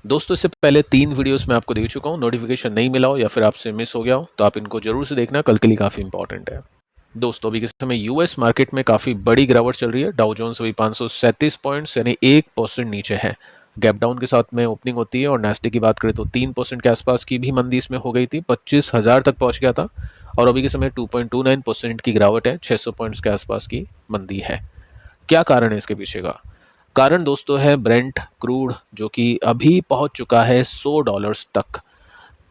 दोस्तों इससे पहले 3 वीडियोस मैं आपको दे चुका हूँ, नोटिफिकेशन नहीं मिला हो या फिर आपसे मिस हो गया हो तो आप इनको जरूर से देखना, कल के लिए काफ़ी इंपॉर्टेंट है। दोस्तों अभी के समय यूएस मार्केट में काफ़ी बड़ी गिरावट चल रही है। डाउ जोन्स अभी 537 पॉइंट्स यानी 1% नीचे है। गैप डाउन के साथ में ओपनिंग होती है और नेस्डे की बात करें तो 3% के आसपास की भी मंदी इसमें हो गई थी, 25,000 तक पहुंच गया था और अभी के समय 2.29% की गिरावट है, 600 पॉइंट्स के आसपास की मंदी है। क्या कारण है इसके पीछे का? कारण दोस्तों है ब्रेंट क्रूड, जो कि अभी पहुंच चुका है $100 तक।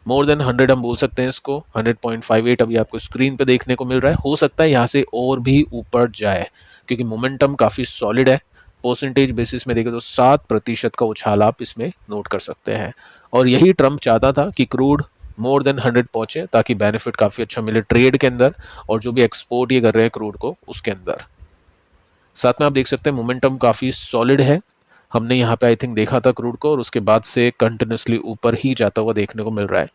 मोर देन 100 हम बोल सकते हैं इसको, 100.58 अभी आपको स्क्रीन पे देखने को मिल रहा है। हो सकता है यहाँ से और भी ऊपर जाए क्योंकि मोमेंटम काफ़ी सॉलिड है। परसेंटेज बेसिस में देखें तो 7% का उछाल आप इसमें नोट कर सकते हैं और यही ट्रम्प चाहता था कि क्रूड मोर देन 100 पहुंचे ताकि बेनिफिट काफ़ी अच्छा मिले ट्रेड के अंदर और जो भी एक्सपोर्ट ये कर रहे हैं क्रूड को उसके अंदर। साथ में आप देख सकते हैं मोमेंटम काफ़ी सॉलिड है। हमने यहाँ पे आई थिंक देखा था क्रूड को और उसके बाद से कंटिन्यूसली ऊपर ही जाता हुआ देखने को मिल रहा है।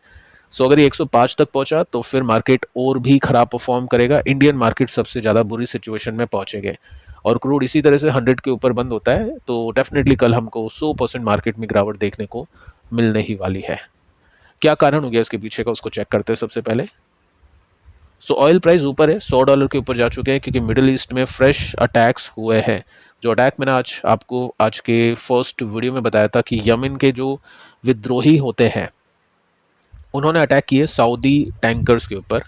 सो अगर ये 105 तक पहुंचा तो फिर मार्केट और भी खराब परफॉर्म करेगा। इंडियन मार्केट सबसे ज़्यादा बुरी सिचुएशन में पहुंचेंगे और क्रूड इसी तरह से 100 के ऊपर बंद होता है तो डेफिनेटली कल हमको 100% मार्केट में गिरावट देखने को मिलने ही वाली है। क्या कारण हो गया इसके पीछे का, उसको चेक करते हैं सबसे पहले। सो ऑयल प्राइस ऊपर है, $100 के ऊपर जा चुके हैं क्योंकि मिडिल ईस्ट में फ्रेश अटैक्स हुए हैं। जो अटैक मैंने आपको आज के फर्स्ट वीडियो में बताया था कि यमन के जो विद्रोही होते हैं उन्होंने अटैक किए सऊदी टैंकर्स के ऊपर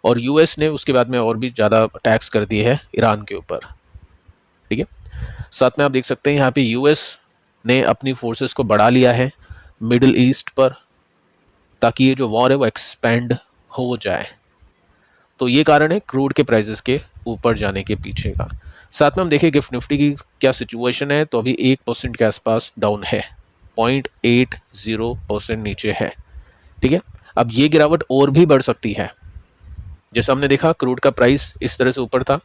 और यूएस ने उसके बाद में और भी ज़्यादा अटैक्स कर दिए हैं ईरान के ऊपर। ठीक है, साथ में आप देख सकते हैं यहाँ पे यूएस ने अपनी फोर्सेस को बढ़ा लिया है मिडिल ईस्ट पर ताकि ये जो वॉर है वो एक्सपेंड हो जाए। तो ये कारण है क्रूड के प्राइसेस के ऊपर जाने के पीछे का। साथ में हम देखें गिफ्ट निफ्टी की क्या सिचुएशन है तो अभी 1% के आसपास डाउन है, 0.80% नीचे है। ठीक है, अब ये गिरावट और भी बढ़ सकती है। जैसा हमने देखा क्रूड का प्राइस इस तरह से ऊपर था,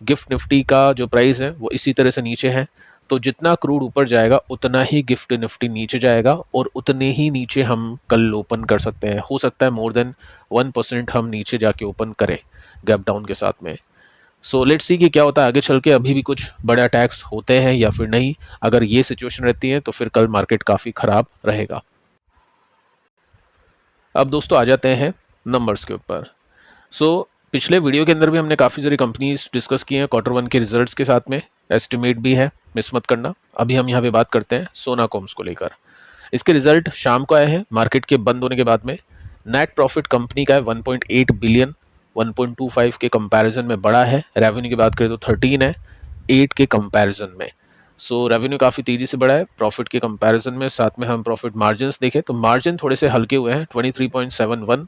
गिफ्ट निफ्टी का जो प्राइस है वो इसी तरह से नीचे है। तो जितना क्रूड ऊपर जाएगा उतना ही गिफ्ट निफ्टी नीचे जाएगा और उतने ही नीचे हम कल ओपन कर सकते हैं। हो सकता है मोर देन 1% हम नीचे जाके ओपन करें गैप डाउन के साथ में। सो लेट्स सी कि क्या होता है आगे चल के। अभी भी कुछ बड़े अटैक्स होते हैं या फिर नहीं। अगर ये सिचुएशन रहती है तो फिर कल मार्केट काफ़ी ख़राब रहेगा। अब दोस्तों आ जाते हैं नंबर्स के ऊपर। सो पिछले वीडियो के अंदर भी हमने काफ़ी सारी कंपनीज डिस्कस की हैं Q1 के रिजल्ट्स के साथ में, एस्टिमेट भी है, मिस मत करना। अभी हम यहाँ पे बात करते हैं सोनाकॉम्स को लेकर। इसके रिजल्ट शाम को आए हैं मार्केट के बंद होने के बाद में। नेट प्रॉफिट कंपनी का है 1.8 बिलियन, 1.25 के कंपैरिजन में बड़ा है। रेवेन्यू की बात करें तो 13 है 8 के कंपैरिजन में। सो रेवेन्यू काफ़ी तेज़ी से बढ़ा है प्रॉफिट के कंपैरिजन में। साथ में हम प्रॉफिट मार्जिन देखें तो मार्जिन थोड़े से हल्के हुए हैं, 23.71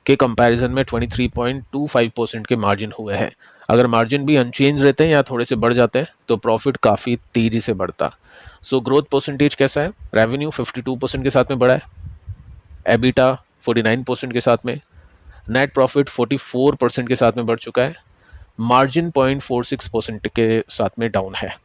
के कंपैरिजन में 23.25% के मार्जिन हुए हैं। अगर मार्जिन भी अनचेंज रहते हैं या थोड़े से बढ़ जाते हैं तो प्रॉफिट काफ़ी तेज़ी से बढ़ता। सो ग्रोथ परसेंटेज कैसा है? रेवेन्यू 52% के साथ में बढ़ा है, एबिटा 49% के साथ में, नेट प्रॉफिट 44% के साथ में बढ़ चुका है, मार्जिन 0.46% के साथ में डाउन है।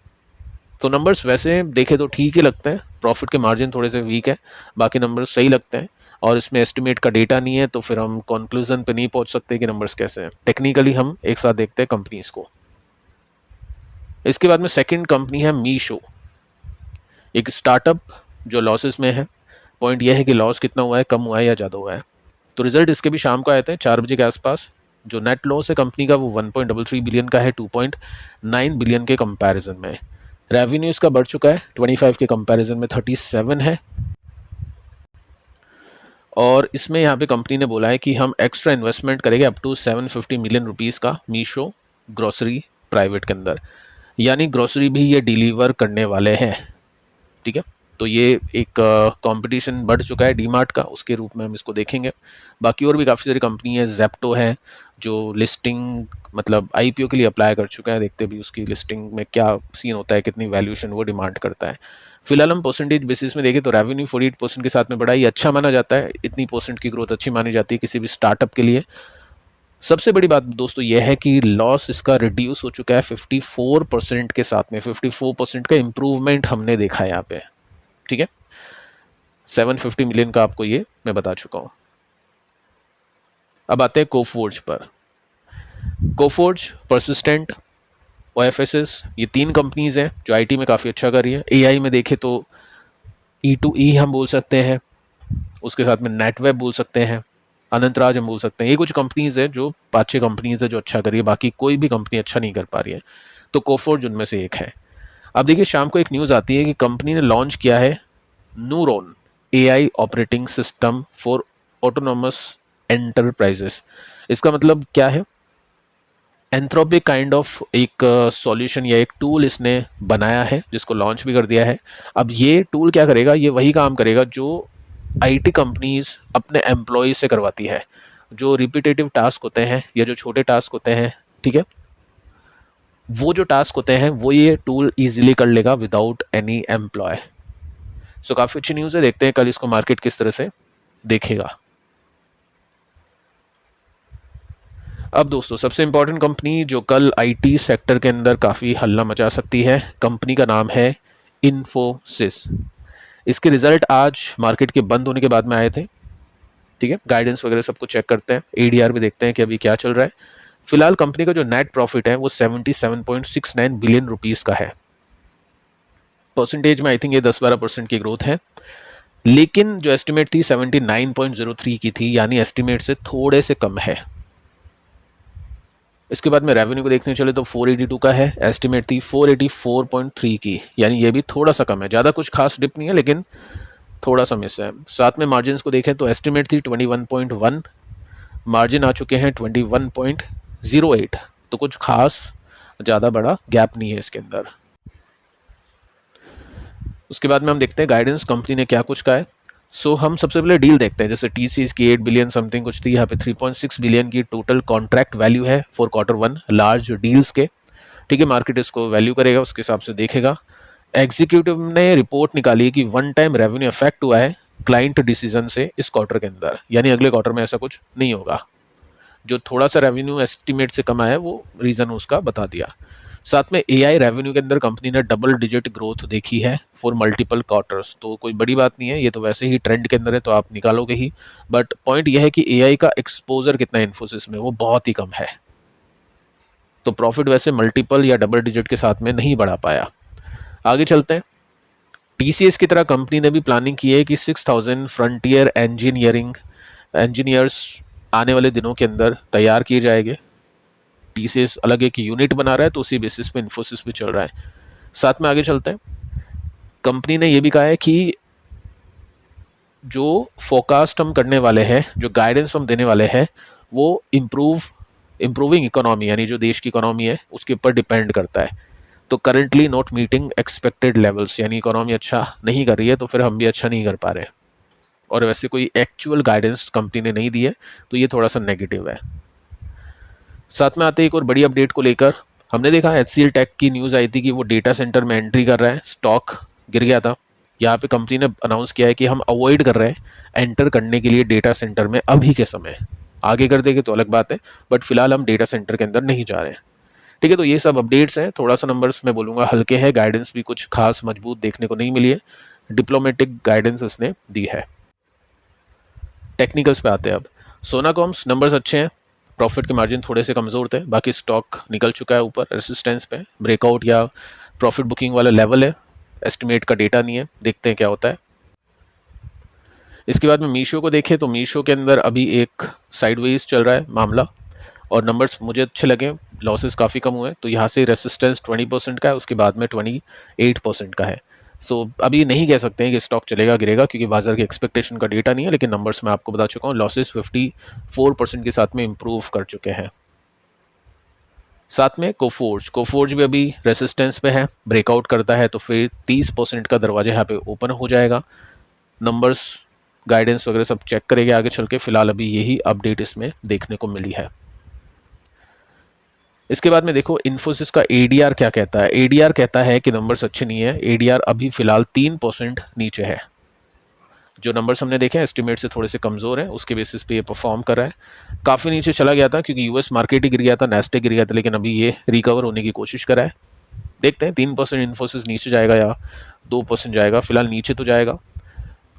तो नंबर्स वैसे देखें तो ठीक ही लगते हैं, प्रॉफिट के मार्जिन थोड़े से वीक है, बाकी नंबर्स सही लगते हैं और इसमें एस्टिमेट का डेटा नहीं है तो फिर हम कंक्लूजन पे नहीं पहुंच सकते कि नंबर्स कैसे हैं। टेक्निकली हम एक साथ देखते हैं कंपनीज को। इसके बाद में सेकंड कंपनी है मीशो, एक स्टार्टअप जो लॉसेस में है। पॉइंट यह है कि लॉस कितना हुआ है, कम हुआ है या ज़्यादा हुआ है। तो रिजल्ट इसके भी शाम को आए थे 4 बजे के आसपास। जो नेट लॉस है कंपनी का वो 1.33 बिलियन का है 2.9 बिलियन के कंपैरिजन में। रेवेन्यू इसका बढ़ चुका है 25 के कंपैरिजन में 37 है और इसमें यहाँ पे कंपनी ने बोला है कि हम एक्स्ट्रा इन्वेस्टमेंट करेंगे अप टू 750 मिलियन रुपीज़ का मीशो ग्रोसरी प्राइवेट के अंदर, यानी ग्रोसरी भी ये डिलीवर करने वाले हैं। ठीक है, तो ये एक कंपटीशन बढ़ चुका है डीमार्ट का, उसके रूप में हम इसको देखेंगे। बाकी और भी काफ़ी सारी कंपनी है, जेप्टो है जो लिस्टिंग मतलब आईपीओ के लिए अप्लाई कर चुका है। देखते भी उसकी लिस्टिंग में क्या सीन होता है, कितनी वैल्यूएशन वो डिमांड करता है। फिलहाल हम परसेंटेज बेसिस में देखें तो रेवेन्यू 48% के साथ में बढ़ा, ये अच्छा माना जाता है। इतनी परसेंट की ग्रोथ अच्छी मानी जाती है किसी भी स्टार्टअप के लिए। सबसे बड़ी बात दोस्तों यह है कि लॉस इसका रिड्यूस हो चुका है 54% के साथ में। 54% का इम्प्रूवमेंट हमने देखा है यहाँ पे। ठीक है, 750 मिलियन का आपको ये मैं बता चुका हूँ। अब आते हैं कोफोर्ज पर। कोफोर्ज, परसिस्टेंट, ओएफएसएस, ये 3 कंपनीज हैं जो आईटी में काफ़ी अच्छा कर रही है। एआई में देखें तो E2E हम बोल सकते हैं, उसके साथ में नेटवेब बोल सकते हैं, अनंतराज हम बोल सकते हैं। ये कुछ कंपनीज है जो 5-6 कंपनीज है जो अच्छा कर रही है, बाकी कोई भी कंपनी अच्छा नहीं कर पा रही है। तो कोफोर्ज उनमें से एक है। अब देखिए शाम को एक न्यूज़ आती है कि कंपनी ने लॉन्च किया है neuron AI operating system for autonomous enterprises. इसका मतलब क्या है? एंथ्रोपिक काइंड ऑफ एक सॉल्यूशन या एक टूल इसने बनाया है जिसको लॉन्च भी कर दिया है। अब ये टूल क्या करेगा? ये वही काम करेगा जो IT कंपनीज अपने एम्प्लॉय से करवाती है। जो रिपीटेटिव टास्क होते हैं या जो छोटे टास्क होते हैं, ठीक है, वो जो टास्क होते हैं वो ये टूल इजीली कर लेगा विदाउट एनी एम्प्लॉय। सो काफ़ी अच्छी न्यूज़ है, देखते हैं कल इसको मार्केट किस तरह से देखेगा। अब दोस्तों सबसे इंपॉर्टेंट कंपनी जो कल IT सेक्टर के अंदर काफ़ी हल्ला मचा सकती है, कंपनी का नाम है इन्फोसिस। इसके रिजल्ट आज मार्केट के बंद होने के बाद में आए थे, ठीक है। गाइडेंस वगैरह सब कुछ चेक करते हैं, ADR भी देखते हैं कि अभी क्या चल रहा है। फिलहाल कंपनी का जो नेट प्रॉफिट है वो 77.69 बिलियन रुपीज़ का है। परसेंटेज में आई थिंक ये 10-12% की ग्रोथ है, लेकिन जो एस्टिमेट थी 79.03 की थी, यानी एस्टिमेट से थोड़े से कम है। इसके बाद में रेवेन्यू को देखने चले तो 482 का है, एस्टिमेट थी 484.3 की, यानी ये भी थोड़ा सा कम है। ज़्यादा कुछ खास डिप नहीं है लेकिन थोड़ा सा मिस है। साथ में मार्जिन को देखें तो एस्टिमेट थी 21.1, मार्जिन आ चुके हैं 21.08, तो कुछ खास ज़्यादा बड़ा गैप नहीं है इसके अंदर। उसके बाद में हम देखते हैं गाइडेंस कंपनी ने क्या कुछ कहा है। सो हम सबसे पहले डील देखते हैं, जैसे TCS की 8 बिलियन समथिंग कुछ थी, यहाँ पे 3.6 बिलियन की टोटल कॉन्ट्रैक्ट वैल्यू है फॉर Q1 लार्ज डील्स के, ठीक है। मार्केट इसको वैल्यू करेगा, उसके हिसाब से देखेगा। एग्जीक्यूटिव ने रिपोर्ट निकाली है कि वन टाइम रेवेन्यू इफेक्ट हुआ है क्लाइंट डिसीजन से इस क्वार्टर के अंदर, यानी अगले क्वार्टर में ऐसा कुछ नहीं होगा। जो थोड़ा सा रेवेन्यू एस्टिमेट से कम आया वो रीज़न उसका बता दिया। साथ में AI रेवेन्यू के अंदर कंपनी ने डबल डिजिट ग्रोथ देखी है फॉर मल्टीपल क्वार्टर्स, तो कोई बड़ी बात नहीं है, ये तो वैसे ही ट्रेंड के अंदर है तो आप निकालोगे ही। बट पॉइंट यह है कि AI का एक्सपोजर कितना है इन्फोसिस में, वो बहुत ही कम है, तो प्रॉफिट वैसे मल्टीपल या डबल डिजिट के साथ में नहीं बढ़ा पाया। आगे चलते हैं। TCS की तरह कंपनी ने भी प्लानिंग की है कि 6000 फ्रंटियर इंजीनियर्स आने वाले दिनों के अंदर तैयार किए जाएंगे। TCS अलग एक यूनिट बना रहा है, तो उसी बेसिस पे इन्फोसिस भी चल रहा है। साथ में आगे चलते हैं। कंपनी ने यह भी कहा है कि जो फोरकास्ट हम करने वाले हैं, जो गाइडेंस हम देने वाले हैं, वो इम्प्रूविंग इकोनॉमी, यानी जो देश की इकोनॉमी है उसके ऊपर डिपेंड करता है। तो currently not meeting expected levels, यानी इकोनॉमी अच्छा नहीं कर रही है तो फिर हम भी अच्छा नहीं कर पा रहे, और वैसे कोई एक्चुअल गाइडेंस कंपनी ने नहीं दी है, तो ये थोड़ा सा नेगेटिव है। साथ में आते हैं एक और बड़ी अपडेट को लेकर। हमने देखा HCL टेक की न्यूज़ आई थी कि वो डेटा सेंटर में एंट्री कर रहा है, स्टॉक गिर गया था। यहाँ पे कंपनी ने अनाउंस किया है कि हम अवॉइड कर रहे हैं एंटर करने के लिए डेटा सेंटर में अभी के समय, आगे कर देंगे तो अलग बात है, बट फिलहाल हम डेटा सेंटर के अंदर नहीं जा रहे हैं, ठीक है। तो ये सब अपडेट्स हैं, थोड़ा सा नंबर्स मैं बोलूँगा हल्के हैं, गाइडेंस भी कुछ खास मजबूत देखने को नहीं मिली है, डिप्लोमेटिक गाइडेंस इसने दी है। टेक्निकल्स पे आते हैं अब। सोनाकॉम्स नंबर्स अच्छे हैं, प्रॉफिट के मार्जिन थोड़े से कमज़ोर थे, बाकी स्टॉक निकल चुका है ऊपर रेसिस्टेंस पे, ब्रेकआउट या प्रॉफिट बुकिंग वाला लेवल है, एस्टिमेट का डेटा नहीं है, देखते हैं क्या होता है। इसके बाद में मीशो को देखें तो मीशो के अंदर अभी एक साइडवेज चल रहा है मामला, और नंबर्स मुझे अच्छे लगे, लॉसेस काफ़ी कम हुए, तो यहाँ से रेसिस्टेंस 20% का है, उसके बाद में 28% का है। सो अभी नहीं कह सकते हैं कि स्टॉक चलेगा गिरेगा, क्योंकि बाजार की एक्सपेक्टेशन का डेटा नहीं है, लेकिन नंबर्स मैं आपको बता चुका हूँ, लॉसेस 54% के साथ में इम्प्रूव कर चुके हैं। साथ में कोफोर्ज भी अभी रेसिस्टेंस पे है, ब्रेकआउट करता है तो फिर 30% का दरवाजा यहाँ पे ओपन हो जाएगा। नंबर्स गाइडेंस वगैरह सब चेक करेंगे आगे चल के, फिलहाल अभी यही अपडेट इसमें देखने को मिली है। इसके बाद में देखो इन्फोसिस का ADR क्या कहता है। ADR कहता है कि नंबर्स अच्छे नहीं है, ADR अभी फिलहाल 3% नीचे है। जो नंबर्स हमने देखे हैं एस्टिमेट से थोड़े से कमज़ोर हैं, उसके बेसिस पे ये परफॉर्म कर रहा है। काफ़ी नीचे चला गया था क्योंकि US मार्केट ही गिर गया था, नैस्डैक गिर गया था, लेकिन अभी ये रिकवर होने की कोशिश कर रहा है। देखते हैं 3% इन्फोसिस नीचे जाएगा या 2% जाएगा, फिलहाल नीचे तो जाएगा,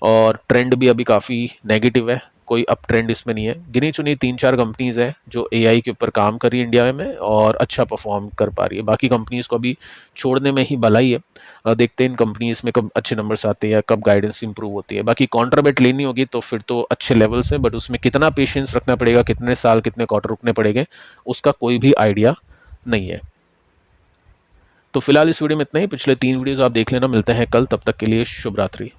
और ट्रेंड भी अभी काफ़ी नेगेटिव है, कोई अप ट्रेंड इसमें नहीं है। गिनी चुनी 3-4 कंपनीज़ हैं जो एआई के ऊपर काम कर रही है इंडिया में और अच्छा परफॉर्म कर पा रही है। बाकी कंपनीज़ को अभी छोड़ने में ही भलाई है। देखते हैं इन कंपनीज़ में कब अच्छे नंबर्स आते हैं या कब गाइडेंस इंप्रूव होती है। बाकी कॉन्ट्रा बेट लेनी होगी तो फिर तो अच्छे लेवल्स हैं, बट उसमें कितना पेशेंस रखना पड़ेगा, कितने साल कितने क्वार्टर रुकने पड़ेंगे, उसका कोई भी आइडिया नहीं है। तो फिलहाल इस वीडियो में इतना ही। पिछले 3 वीडियोज़ आप देख लेना। मिलते हैं कल, तब तक के लिए शुभ रात्रि।